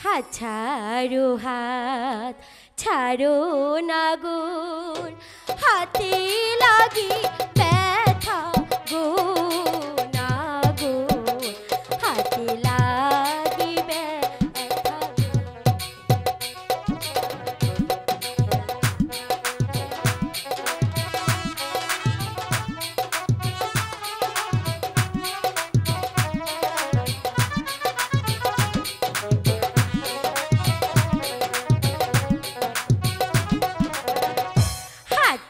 হাত ছাড়ো হাত ছাড়ো না গো হাতে লাগি ব্যথা গো না গো হাতে লাগি ব্যথা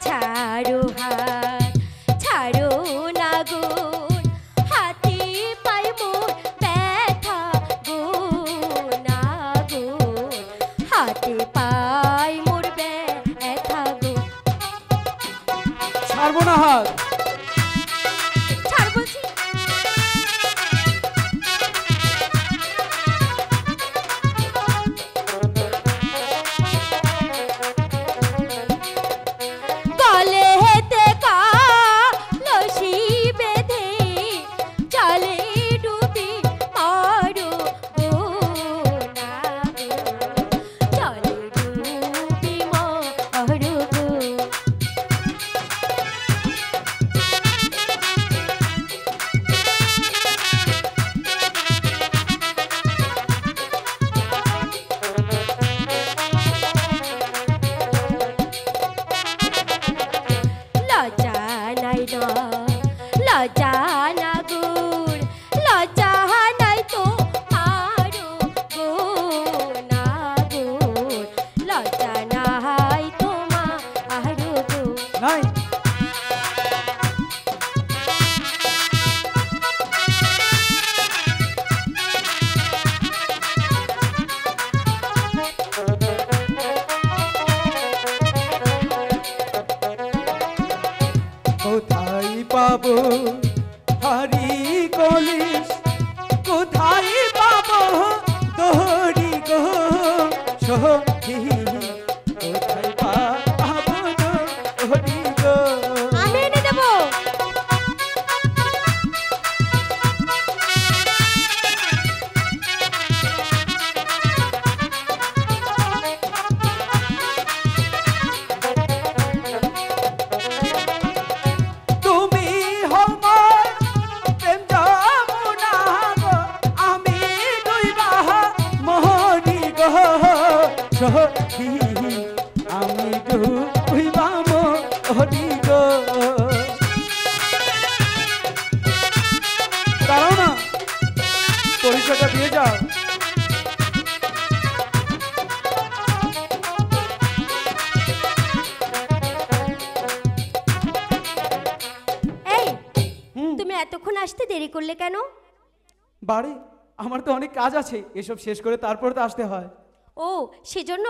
ছাড়ো হাত ছাড়ো না গো হাতে পাই মোর ব্যথা গো না গো হাতে পাই মোর ব্যথা গো ছাড়বো না হাত ছাড় বলছি গলে হেতে কালসি বেঁধে জলে ডুবি মরো গো না গো জলে ডুবি মরো গো লজ্জা নাই না লজ্জা না গুণ লজ্জা নাই তো আরো গো না গুণ লজ্জা নাই তো আরো গো নাই কোথায় পাবো হারি কলিস কোথায় পাবো দহরি গো সখী কোথায় পাবো দহরি গো আমি এনে দেবো তুমি হমার প্রেম যমুনা গো আমি ডুইবা মহরি গো সখী আমি ডুইবা মহরি গো দাঁড়াও না পরিচয়টা দিয়ে যাও এই তুমি এতক্ষণ আসতে দেরি করলে কেন বাড়ি আমার তো অনেক কাজ আছে এসব শেষ করে তারপর তো আসতে হয় ও সেজন্য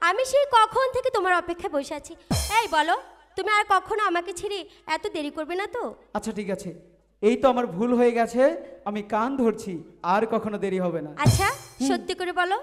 আমি সেই কখন থেকে তোমার অপেক্ষায় বসে আছি এই বলো তুমি আর কখনো আমাকে ছেড়ে এত দেরি করবে না তো আচ্ছা ঠিক আছে এই তো আমার ভুল হয়ে গেছে আমি কান ধরছি আর কখনো দেরি হবে না আচ্ছা সত্যি করে বলো